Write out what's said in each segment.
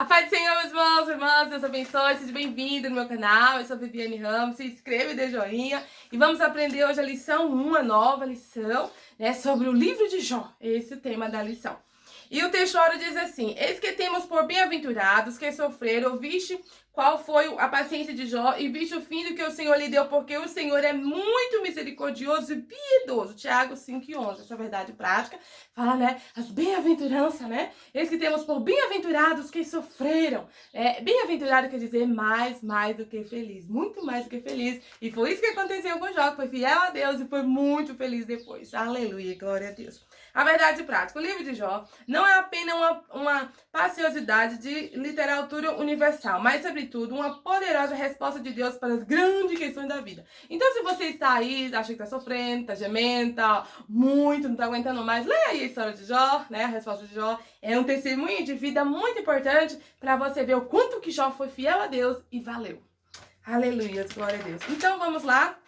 A paz do Senhor, meus irmãos, irmãs, Deus abençoe, seja bem-vindo no meu canal. Eu sou Viviane Ramos, se inscreva e dê joinha. E vamos aprender hoje a lição 1, a nova lição, né, sobre o livro de Jó. Esse é o tema da lição. E o texto ora diz assim: eis que temos por bem-aventurados que sofreram, viste qual foi a paciência de Jó e viste o fim do que o Senhor lhe deu, porque o Senhor é muito misericordioso e piedoso. Tiago 5:11, essa é a verdade prática. Fala, né, as bem-aventuranças, né? Eis que temos por bem-aventurados que sofreram. Bem-aventurado quer dizer mais do que feliz, muito mais do que feliz. E foi isso que aconteceu com Jó, que foi fiel a Deus e foi muito feliz depois. Aleluia, glória a Deus. A verdade prática, o livro de Jó não é apenas uma preciosidade de literatura universal, mas, sobretudo, uma poderosa resposta de Deus para as grandes questões da vida. Então, se você está aí, acha que está sofrendo, está gemendo, tá muito, não está aguentando mais, leia aí a história de Jó, né? A resposta de Jó é um testemunho de vida muito importante para você ver o quanto que Jó foi fiel a Deus e valeu. Aleluia, glória a Deus. Então, vamos lá,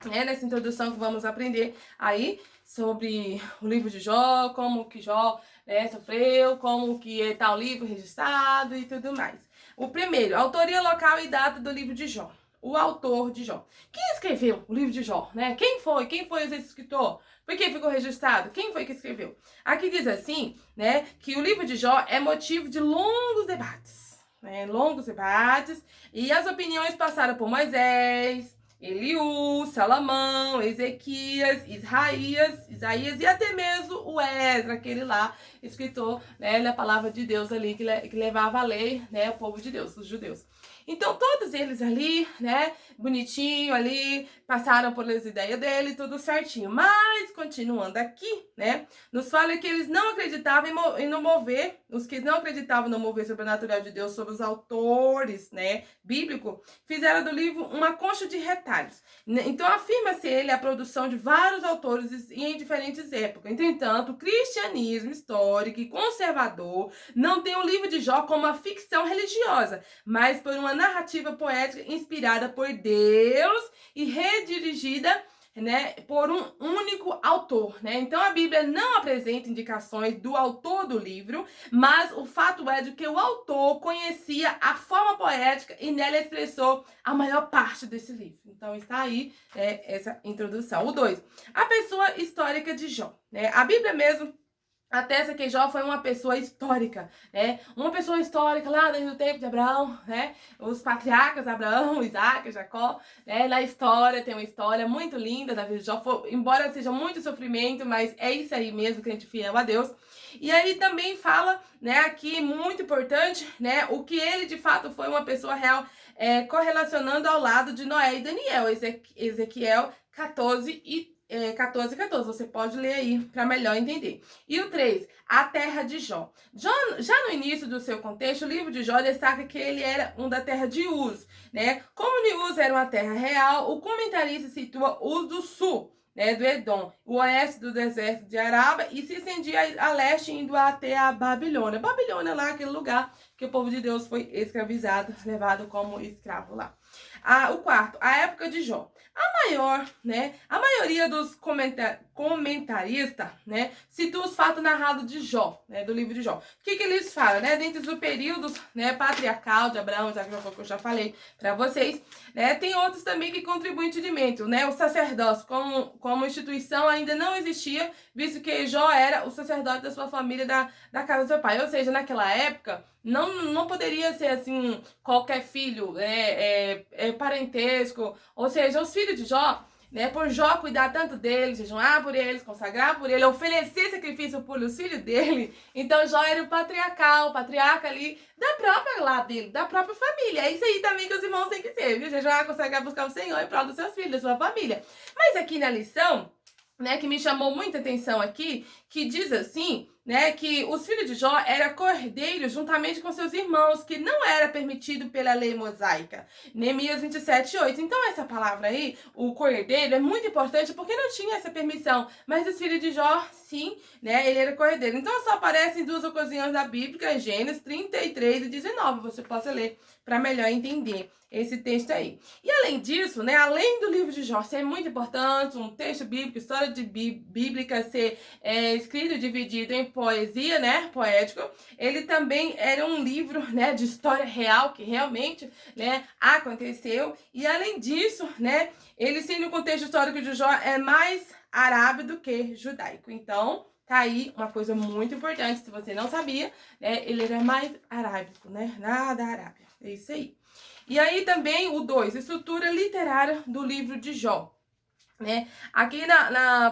né? Nessa introdução que vamos aprender aí sobre o livro de Jó, como que Jó, né, sofreu, como que está o livro registrado e tudo mais. O primeiro, autoria local e data do livro de Jó. O autor de Jó. Quem escreveu o livro de Jó, né? Quem foi? Quem foi esse escritor? Por que ficou registrado? Quem foi que escreveu? Aqui diz assim, né, que o livro de Jó é motivo de longos debates, né? Longos debates, e as opiniões passaram por Moisés, Eliú, Salomão, Ezequias, Isaías e até mesmo o Esdras, aquele lá, escritor, né, da palavra de Deus ali, que levava a lei, né, o povo de Deus, os judeus. Então, todos eles ali, né, bonitinho ali, passaram pelas ideias dele, tudo certinho. Mas, continuando aqui, né, nos fala que eles não acreditavam em não mover, os que não acreditavam no mover sobrenatural de Deus sobre os autores, né, bíblico, fizeram do livro uma concha de retalhos. Então, afirma-se ele a produção de vários autores em diferentes épocas. Entretanto, o cristianismo histórico e conservador não tem o livro de Jó como uma ficção religiosa, mas por uma narrativa poética inspirada por Deus e redirigida, né, por um único autor, né? Então a Bíblia não apresenta indicações do autor do livro, mas o fato é de que o autor conhecia a forma poética e nela expressou a maior parte desse livro. Então está aí essa introdução. O 2, a pessoa histórica de Jó, né? A Bíblia mesmo atesta que Jó foi uma pessoa histórica, né? Uma pessoa histórica lá desde o tempo de Abraão, né? Os patriarcas Abraão, Isaac, Jacó, né? Na história, tem uma história muito linda da vida de Jó, embora seja muito sofrimento, mas é isso aí mesmo, crente fiel a Deus. E aí também fala, né, aqui, muito importante, né, o que ele de fato foi uma pessoa real, correlacionando ao lado de Noé e Daniel, Ezequiel 14:14. Você pode ler aí para melhor entender. E o 3, a terra de Jó. Já no início do seu contexto, o livro de Jó destaca que ele era da terra de Uz, né? Como Uz era uma terra real, o comentarista situa Uz do sul, né, do Edom, o oeste do deserto de Araba, e se estendia a leste, indo até a Babilônia. Babilônia lá, aquele lugar que o povo de Deus foi escravizado, levado como escravo lá. O 4, a época de Jó. A maioria dos comentaristas, né, citam os fatos narrados de Jó, né, do livro de Jó. O que eles falam, né, dentro do período, né, patriarcal de Abraão, que eu já falei para vocês, né, tem outros também que contribuem no entendimento, né, o sacerdócio como instituição ainda não existia, visto que Jó era o sacerdote da sua família, da casa do seu pai. Ou seja, naquela época, não poderia ser assim, qualquer filho, parentesco, ou seja, os filhos de Jó, né, por Jó cuidar tanto deles, jejuar por eles, consagrar por ele, oferecer sacrifício por os filhos dele. Então Jó era o patriarca ali da própria lá dele, da própria família. É isso aí também que os irmãos têm que ser, viu? Jejuar, consagrar, buscar o Senhor em prol dos seus filhos, da sua família. Mas aqui na lição, né, que me chamou muita atenção aqui, que diz assim, né, que os filhos de Jó eram cordeiros juntamente com seus irmãos, que não era permitido pela lei mosaica. Neemias 27:8. Então essa palavra aí, o cordeiro, é muito importante porque não tinha essa permissão, mas os filhos de Jó, sim, né, ele era cordeiro. Então só aparece em 2 ocasiões da Bíblia, Gênesis 33:19, você possa ler para melhor entender esse texto aí. E além disso, né, além do livro de Jó ser muito importante, um texto bíblico, história bíblica ser escrito e dividido em poesia, né, poético. Ele também era um livro, né, de história real, que realmente, né, aconteceu. E além disso, né, ele, sim, no contexto histórico de Jó, é mais árabe do que judaico. Então, tá aí uma coisa muito importante, se você não sabia, né, ele era mais arábico, né, da Arábia. É isso aí. E aí também o 2, estrutura literária do livro de Jó. Né? Aqui na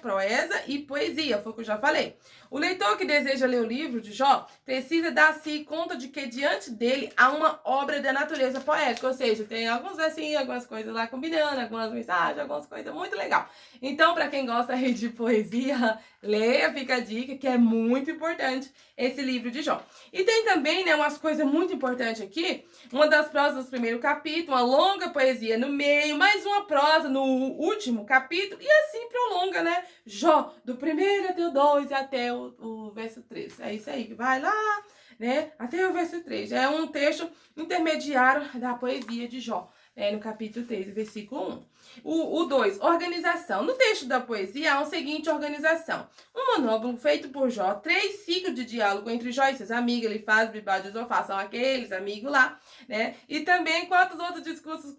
proesa e poesia, foi o que eu já falei. O leitor que deseja ler o livro de Jó precisa dar-se conta de que diante dele há uma obra da natureza poética, ou seja, tem alguns versinhos, algumas coisas lá combinando, algumas mensagens, algumas coisas muito legal. Então, para quem gosta aí de poesia, leia, fica a dica, que é muito importante esse livro de Jó. E tem também, né, umas coisas muito importantes aqui, uma das prosas do primeiro capítulo, uma longa poesia no meio, mais uma prosa no último capítulo, e assim prolonga, né? Jó, do primeiro até o 2 e até o verso 3. É isso aí, vai lá, né? Até o verso 3. É um texto intermediário da poesia de Jó, no capítulo 3, versículo 1. O 2, organização. No texto da poesia há uma seguinte organização. Um monólogo feito por Jó, 3 ciclos de diálogo entre Jó e seus amigos, ele faz, Bibade e Zofá, são aqueles amigos lá, né? E também 4 outros discursos,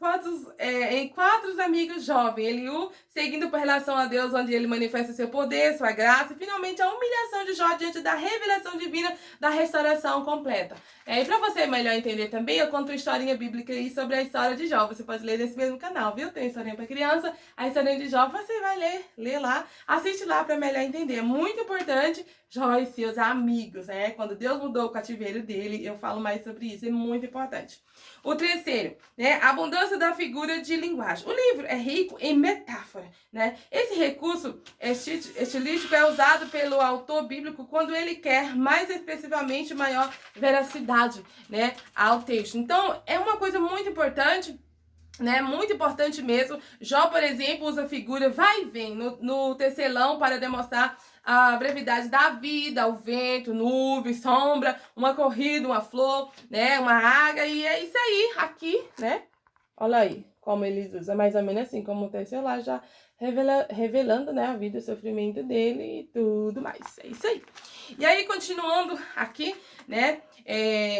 em 4 amigos jovens, Eliú, seguindo por relação a Deus, onde ele manifesta seu poder, sua graça, e finalmente a humilhação de Jó diante da revelação divina da restauração completa. E para você melhor entender também, eu conto uma historinha bíblica aí sobre a história de Jó. Você pode ler nesse mesmo canal, viu? Tem historinha para criança, a historinha de Jó, você vai ler lá, assiste lá para melhor entender. É muito importante Jó e seus amigos, né? Quando Deus mudou o cativeiro dele, eu falo mais sobre isso, é muito importante. O terceiro, né? A abundância da figura de linguagem. O livro é rico em metáfora, né? Esse recurso estilístico é usado pelo autor bíblico quando ele quer mais expressivamente maior veracidade, né, ao texto. Então, é uma coisa muito importante, né, muito importante mesmo. Jó, por exemplo, usa a figura vai e vem no tecelão para demonstrar a brevidade da vida, o vento, nuvem, sombra, uma corrida, uma flor, né, uma águia, e é isso aí, aqui, né, olha aí como eles usam, mais ou menos assim, como o tecelão já revelando, né, a vida e o sofrimento dele e tudo mais, é isso aí. E aí, continuando aqui, né,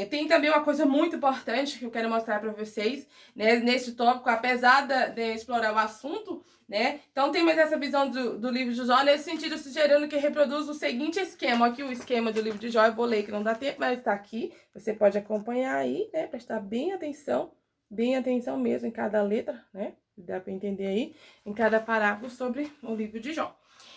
tem também uma coisa muito importante que eu quero mostrar para vocês, né, nesse tópico, apesar de explorar o assunto, né, então tem mais essa visão do livro de Jó, nesse sentido, sugerindo que reproduz o seguinte esquema, aqui o esquema do livro de Jó, eu vou ler que não dá tempo, mas tá aqui, você pode acompanhar aí, né, prestar bem atenção mesmo em cada letra, né, dá para entender aí, em cada parágrafo sobre o livro de Jó.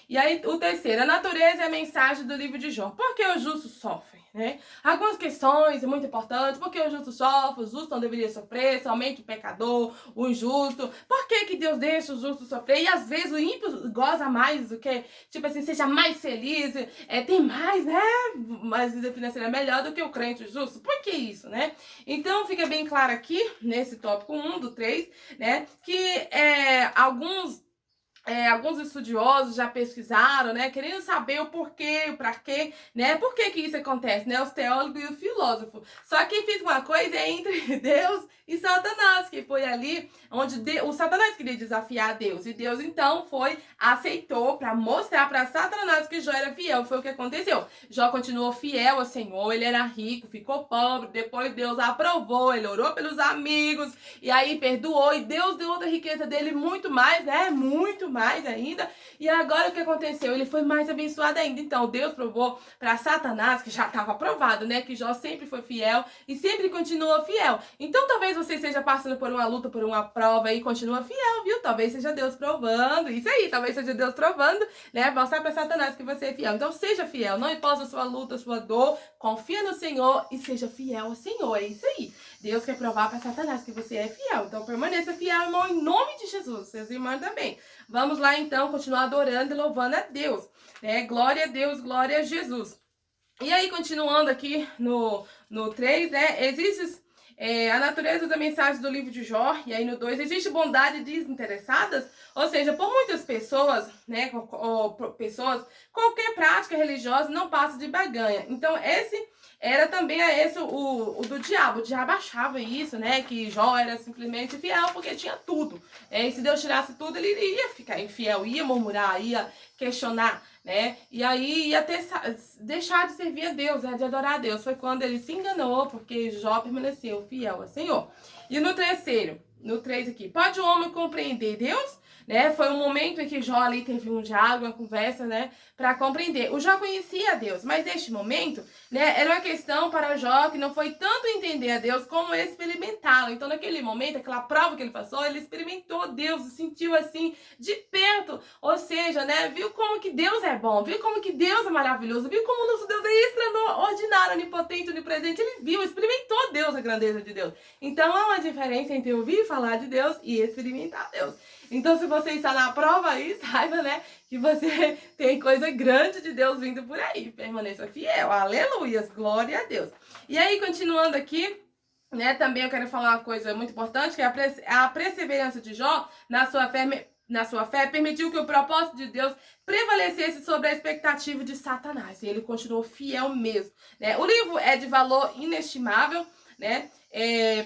E aí, o terceiro, a natureza e a mensagem do livro de Jó. Por que os justos sofrem, né? Algumas questões muito importantes. Por que os justos sofrem? Os justos não deveriam sofrer, somente o pecador, o injusto. Por que Deus deixa os justos sofrer? E às vezes o ímpio goza mais do que, tipo assim, seja mais feliz, tem mais, né? Mas a vida financeira é melhor do que o crente justo. Por que isso, né? Então, fica bem claro aqui, nesse tópico 1 do 3, né? Que alguns estudiosos já pesquisaram, né, querendo saber o porquê, o pra quê, né, por que isso acontece, né, os teólogos e os filósofos. Só que fiz uma coisa entre Deus e Satanás, que foi ali onde o Satanás queria desafiar Deus, e Deus então aceitou para mostrar para Satanás que Jó era fiel. Foi o que aconteceu. Jó continuou fiel ao Senhor, ele era rico, ficou pobre, depois Deus aprovou, ele orou pelos amigos, e aí perdoou, e Deus deu outra riqueza dele muito mais, né, muito mais ainda. E agora o que aconteceu? Ele foi mais abençoado ainda. Então Deus provou para Satanás, que já estava provado, né, que Jó sempre foi fiel e sempre continuou fiel. Então talvez você esteja passando por uma luta, por uma prova e continua fiel, viu? Talvez seja Deus provando, isso aí, talvez seja Deus provando, né, mostrar para Satanás que você é fiel. Então seja fiel, não importa a sua luta, a sua dor, confia no Senhor e seja fiel ao Senhor, é isso aí. Deus quer provar para Satanás que você é fiel, então permaneça fiel, irmão, em nome de Jesus, seus irmãos também. Vamos lá então, continuar adorando e louvando a Deus, né, glória a Deus, glória a Jesus. E aí, continuando aqui no 3, né, existe a natureza da mensagem do livro de Jó, e aí no 2, existe bondade desinteressadas, ou seja, por muitas pessoas, né, qualquer prática religiosa não passa de barganha. Então, era também a esse o do diabo. O diabo achava isso, né? Que Jó era simplesmente infiel porque tinha tudo. E se Deus tirasse tudo, ele ia ficar infiel, ia murmurar, ia questionar, né? E aí ia deixar de servir a Deus, né? De adorar a Deus. Foi quando ele se enganou, porque Jó permaneceu fiel ao Senhor. E no terceiro, no 3 aqui, pode o homem compreender Deus? Né? Foi um momento em que Jó ali teve um diálogo, uma conversa, né, para compreender. O Jó conhecia a Deus, mas neste momento, né, era uma questão para Jó que não foi tanto entender a Deus como experimentá-lo. Então, naquele momento, aquela prova que ele passou, ele experimentou Deus, sentiu assim de perto, ou seja, né, viu como que Deus é bom, viu como que Deus é maravilhoso, viu como o nosso Deus é extraordinário, onipotente, onipresente. Ele viu, experimentou Deus, a grandeza de Deus. Então, há uma diferença entre ouvir falar de Deus e experimentar Deus. Então, se você está na prova aí, saiba, né, que você tem coisa grande de Deus vindo por aí. Permaneça fiel. Aleluias. Glória a Deus. E aí, continuando aqui, né, também eu quero falar uma coisa muito importante, que é a perseverança de Jó na sua fé permitiu que o propósito de Deus prevalecesse sobre a expectativa de Satanás. E ele continuou fiel mesmo, né? O livro é de valor inestimável, né?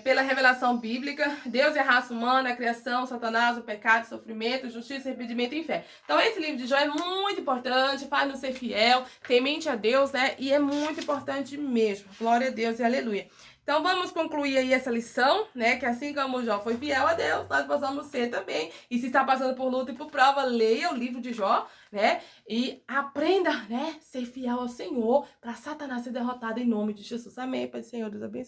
Pela revelação bíblica, Deus e a raça humana, a criação, Satanás, o pecado, o sofrimento, justiça, arrependimento e fé. Então esse livro de Jó é muito importante, faz-nos ser fiel, temente a Deus, né? E é muito importante mesmo. Glória a Deus e aleluia. Então vamos concluir aí essa lição, né? Que assim como Jó foi fiel a Deus, nós possamos ser também. E se está passando por luta e por prova, leia o livro de Jó, né? E aprenda, né? Ser fiel ao Senhor, para Satanás ser derrotado em nome de Jesus. Amém, Pai do Senhor, Deus abençoe.